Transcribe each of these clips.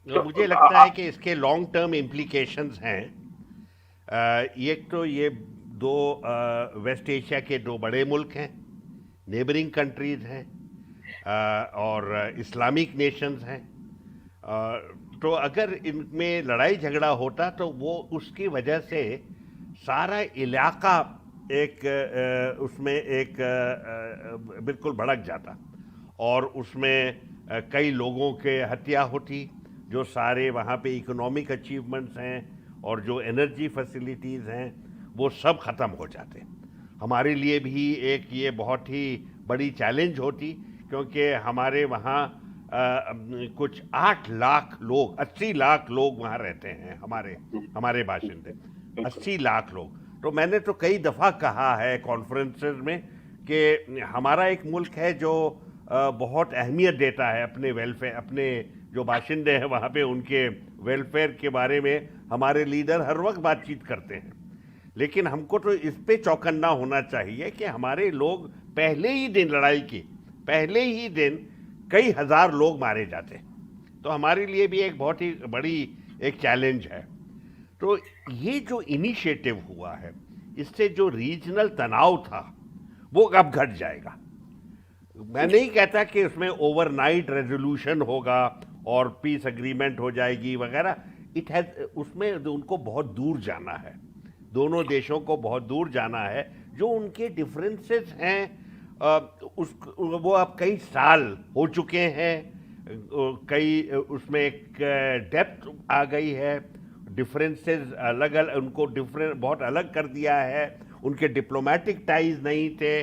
मुझे तो लगता है कि इसके लॉन्ग टर्म इम्प्लीकेशंस हैं। एक तो ये दो वेस्ट एशिया के दो बड़े मुल्क हैं, नेबरिंग कंट्रीज हैं, और इस्लामिक नेशंस हैं। तो अगर इनमें लड़ाई झगड़ा होता तो वो उसकी वजह से सारा इलाका एक उसमें एक बिल्कुल भड़क जाता, और उसमें कई लोगों के हत्या होती। जो सारे वहाँ पे इकोनॉमिक अचीवमेंट्स हैं और जो एनर्जी फैसिलिटीज़ हैं वो सब ख़त्म हो जाते। हमारे लिए भी एक ये बहुत ही बड़ी चैलेंज होती, क्योंकि हमारे वहाँ कुछ 8 लाख लोग, 80 लाख लोग वहाँ रहते हैं, हमारे हमारे बाशिंदे, बिल्कुल। 80 लाख लोग। तो मैंने तो कई दफ़ा कहा है कॉन्फ्रेंसेस में कि हमारा एक मुल्क है जो बहुत अहमियत देता है अपने वेलफेयर, अपने जो बाशिंदे हैं वहाँ पे उनके वेलफेयर के बारे में हमारे लीडर हर वक्त बातचीत करते हैं। लेकिन हमको तो इस पे चौकन्ना होना चाहिए कि हमारे लोग पहले ही दिन लड़ाई के पहले ही दिन कई हजार लोग मारे जाते, तो हमारे लिए भी एक बहुत ही बड़ी एक चैलेंज है। तो ये जो इनिशिएटिव हुआ है, इससे जो रीजनल तनाव था वो अब घट जाएगा। मैं जी। नहीं कहता कि उसमें ओवरनाइट रेजोल्यूशन होगा और पीस एग्रीमेंट हो जाएगी वगैरह। इट हैज उसमें उनको बहुत दूर जाना है, दोनों देशों को बहुत दूर जाना है। जो उनके डिफरेंसेस हैं उस वो अब कई साल हो चुके हैं, कई उसमें एक डेप्थ आ गई है। डिफरेंसेस अलग अलग उनको डिफरेंट बहुत अलग कर दिया है। उनके डिप्लोमेटिक टाइज नहीं थे,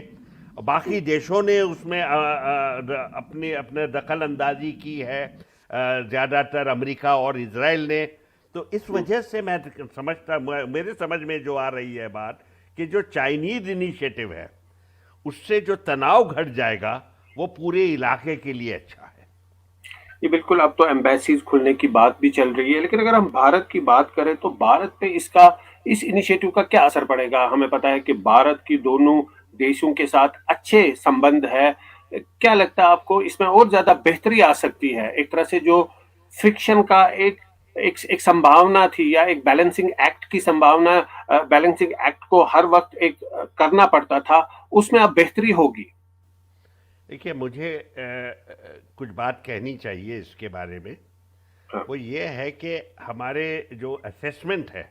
बाकी देशों ने उसमें अपने अपने दखल अंदाजी की है, ज़्यादातर अमेरिका और इसराइल ने। तो इस वजह से मैं समझता, मेरे समझ में जो आ रही है बात, कि जो चाइनीज इनिशिएटिव है उससे जो तनाव घट जाएगा वो पूरे इलाके के लिए अच्छा है। ये बिल्कुल, अब तो एम्बेसीज खुलने की बात भी चल रही है, लेकिन अगर हम भारत की बात करें तो भारत पे इसका, इस इनिशिएटिव का क्या असर पड़ेगा? हमें पता है कि भारत की दोनों देशों के साथ अच्छे संबंध है। क्या लगता है आपको, इसमें और ज्यादा बेहतरी आ सकती है? एक तरह से जो फ्रिक्शन का एक एक संभावना थी, या एक बैलेंसिंग एक्ट की संभावना, बैलेंसिंग एक्ट को हर वक्त एक करना पड़ता था, उसमें अब बेहतरी होगी। देखिए, मुझे कुछ बात कहनी चाहिए इसके बारे में। हाँ। वो ये है कि हमारे जो असेसमेंट है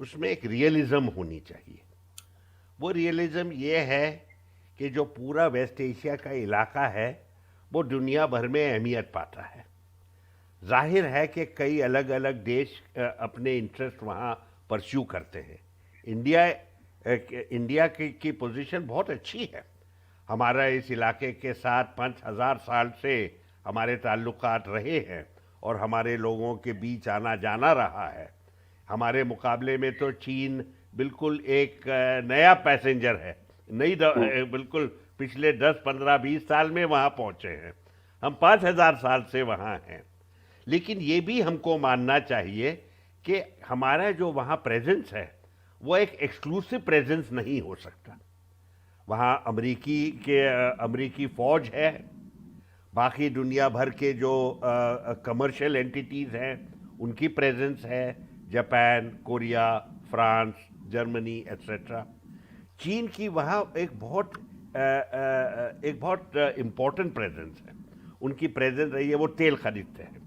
उसमें एक रियलिज्म होनी चाहिए। वो रियलिज्म ये है कि जो पूरा वेस्ट एशिया का इलाका है वो दुनिया भर में अहमियत पाता है। जाहिर है कि कई अलग अलग देश अपने इंटरेस्ट वहाँ परस्यू करते हैं। इंडिया इंडिया की पोजीशन बहुत अच्छी है। हमारा इस इलाके के साथ 5,000 साल से हमारे ताल्लुकात रहे हैं और हमारे लोगों के बीच आना जाना रहा है। हमारे मुकाबले में तो चीन बिल्कुल एक नया पैसेंजर है, हम्म। बिल्कुल पिछले 10, 15, 20 साल में वहाँ पहुँचे हैं। हम 5,000 साल से वहाँ हैं। लेकिन ये भी हमको मानना चाहिए कि हमारा जो वहाँ प्रेजेंस है वो एक एक्सक्लूसिव प्रेजेंस नहीं हो सकता। वहाँ अमरीकी फ़ौज है, बाकी दुनिया भर के जो कमर्शियल एंटिटीज़ हैं उनकी प्रेजेंस है, Japan, Korea, France, Germany etcetera. चीन की वहाँ एक बहुत इम्पोर्टेंट प्रेजेंस है। उनकी प्रेजेंस रही है, वो तेल खरीदते हैं।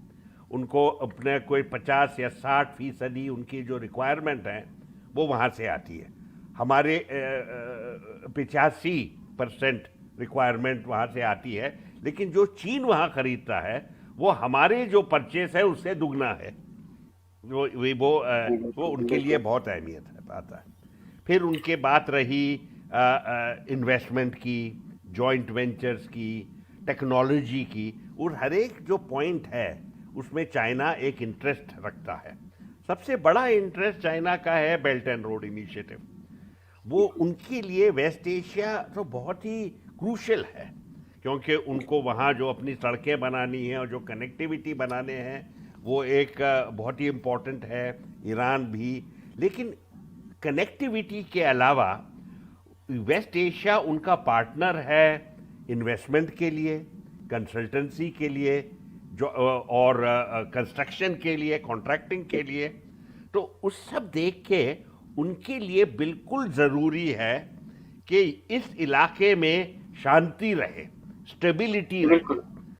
उनको अपने कोई 50 या 60% उनकी जो रिक्वायरमेंट है वो वहाँ से आती है। हमारे 85% रिक्वायरमेंट वहाँ से आती है। लेकिन जो चीन वहाँ खरीदता है वो हमारे जो परचेस है उससे दुगना है। वो बिल्कुल, उनके लिए बिल्कुल। बहुत अहमियत है पाता है। फिर उनके बात रही इन्वेस्टमेंट की, जॉइंट वेंचर्स की, टेक्नोलॉजी की, और हर एक जो पॉइंट है उसमें चाइना एक इंटरेस्ट रखता है। सबसे बड़ा इंटरेस्ट चाइना का है बेल्ट एंड रोड इनिशिएटिव। वो उनके लिए वेस्ट एशिया तो बहुत ही क्रूशल है, क्योंकि उनको वहाँ जो अपनी सड़कें बनानी हैं और जो कनेक्टिविटी बनाने हैं वो एक बहुत ही इम्पोर्टेंट है। ईरान भी। लेकिन कनेक्टिविटी के अलावा वेस्ट एशिया उनका पार्टनर है इन्वेस्टमेंट के लिए, कंसल्टेंसी के लिए, जो और कंस्ट्रक्शन के लिए, कॉन्ट्रैक्टिंग के लिए, तो उस सब देख के उनके लिए बिल्कुल ज़रूरी है कि इस इलाके में शांति रहे, स्टेबिलिटी रहे। बिल्कुल।